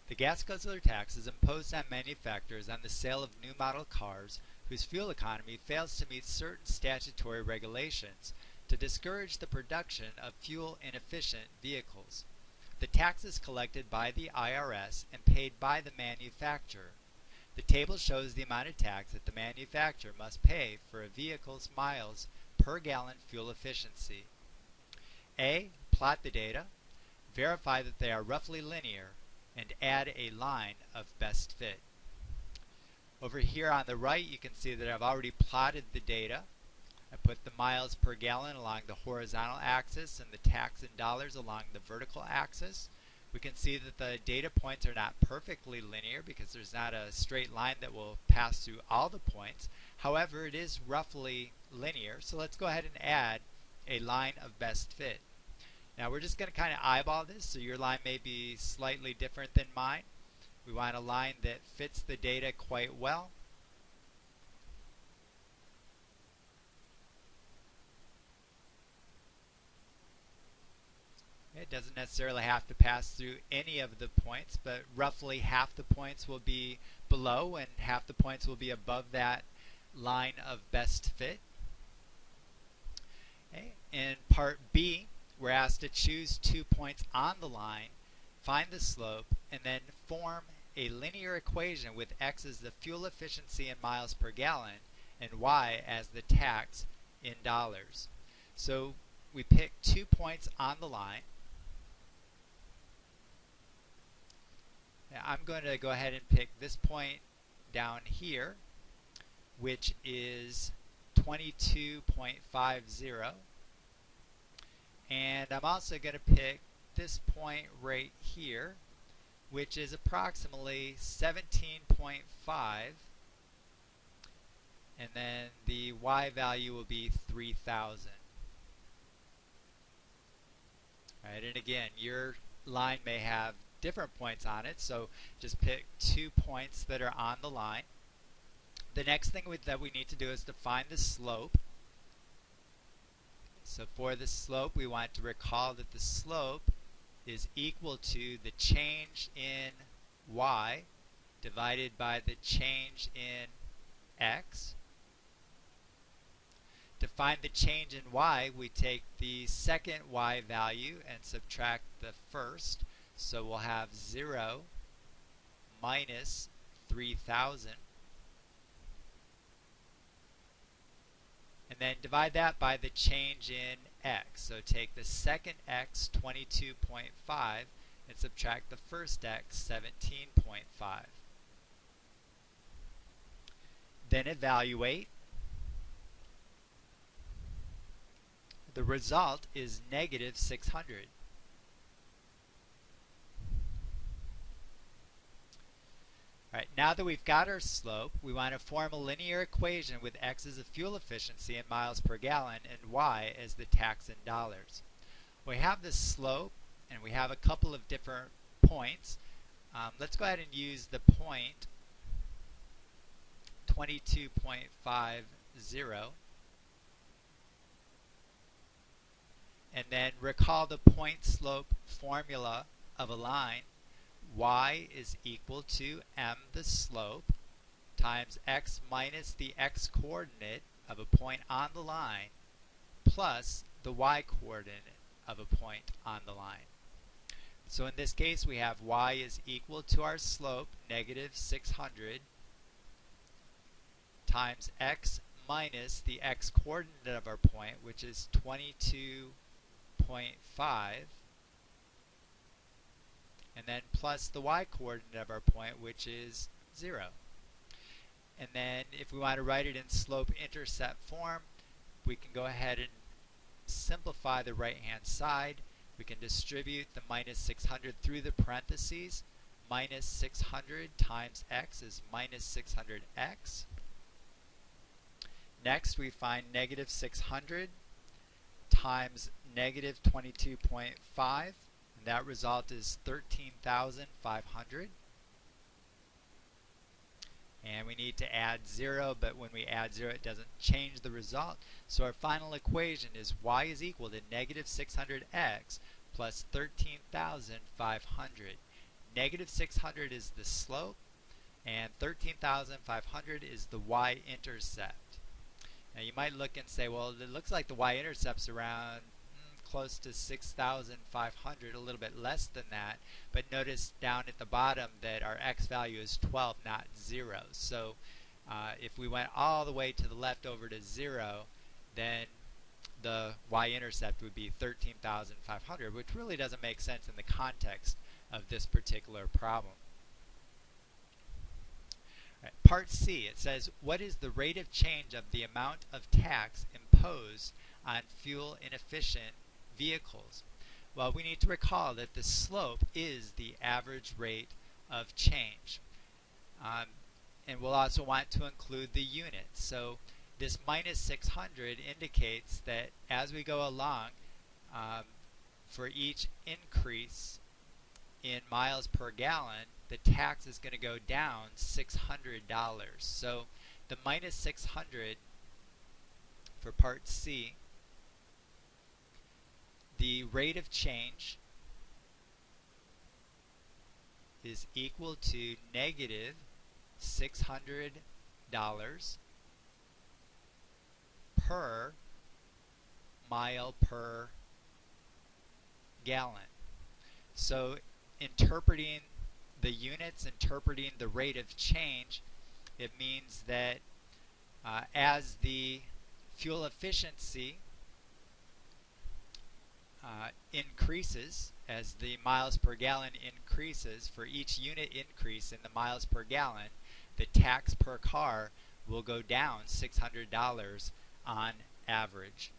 The gas guzzler tax is imposed on manufacturers on the sale of new model cars whose fuel economy fails to meet certain statutory regulations to discourage the production of fuel-inefficient vehicles. The tax is collected by the IRS and paid by the manufacturer. The table shows the amount of tax that the manufacturer must pay for a vehicle's miles per gallon fuel efficiency. A. Plot the data, verify that they are roughly linear, and add a line of best fit. Over here on the right you can see that I've already plotted the data. I put the miles per gallon along the horizontal axis and the tax in dollars along the vertical axis. We can see that the data points are not perfectly linear because there's not a straight line that will pass through all the points. However, it is roughly linear, so let's go ahead and add a line of best fit. Now we're just going to kind of eyeball this, so your line may be slightly different than mine. We want a line that fits the data quite well. It doesn't necessarily have to pass through any of the points, but roughly half the points will be below and half the points will be above that line of best fit. Okay. In part B, we're asked to choose 2 points on the line, find the slope, and then form a linear equation with x as the fuel efficiency in miles per gallon and y as the tax in dollars. So we pick 2 points on the line. Now I'm going to go ahead and pick this point down here, which is 22.50. And I'm also going to pick this point right here, which is approximately 17.5. And then the y value will be 3,000. Right, and again, your line may have different points on it, so just pick 2 points that are on the line. The next thing that we need to do is to find the slope. So for the slope, we want to recall that the slope is equal to the change in y divided by the change in x. To find the change in y, we take the second y value and subtract the first. So we'll have 0 minus 3,000. And then divide that by the change in x. So take the second x, 22.5, and subtract the first x, 17.5. Then evaluate. The result is negative 600. Alright, now that we've got our slope, we want to form a linear equation with x as the fuel efficiency in miles per gallon and y as the tax in dollars. We have this slope and we have a couple of different points. Let's go ahead and use the point 22.50 and then recall the point slope formula of a line. Y is equal to m, the slope, times x minus the x coordinate of a point on the line plus the y coordinate of a point on the line. So in this case we have y is equal to our slope, negative 600, times x minus the x coordinate of our point, which is 22.5, and then plus the y coordinate of our point, which is 0. And then if we want to write it in slope-intercept form, we can go ahead and simplify the right-hand side. We can distribute the minus 600 through the parentheses. Minus 600 times x is minus 600x. Next we find negative 600 times negative 22.5. That result is 13,500. And we need to add 0, but when we add 0 it doesn't change the result. So our final equation is y is equal to negative 600x plus 13,500. negative 600 is the slope, and 13,500 is the y-intercept. Now you might look and say, well, it looks like the y-intercept's around close to 6,500, a little bit less than that, but notice down at the bottom that our x value is 12, not 0. So if we went all the way to the left over to 0, then the y-intercept would be 13,500, which really doesn't make sense in the context of this particular problem. Right, part C, it says, what is the rate of change of the amount of tax imposed on fuel inefficient vehicles? Well, we need to recall that the slope is the average rate of change. And we'll also want to include the units. So this minus 600 indicates that as we go along, for each increase in miles per gallon, the tax is going to go down $600. So the minus 600 for part C, the rate of change is equal to negative $600 per mile per gallon. So interpreting the units, interpreting the rate of change, it means that as the fuel efficiency increases, as the miles per gallon increases, for each unit increase in the miles per gallon, the tax per car will go down $600 on average.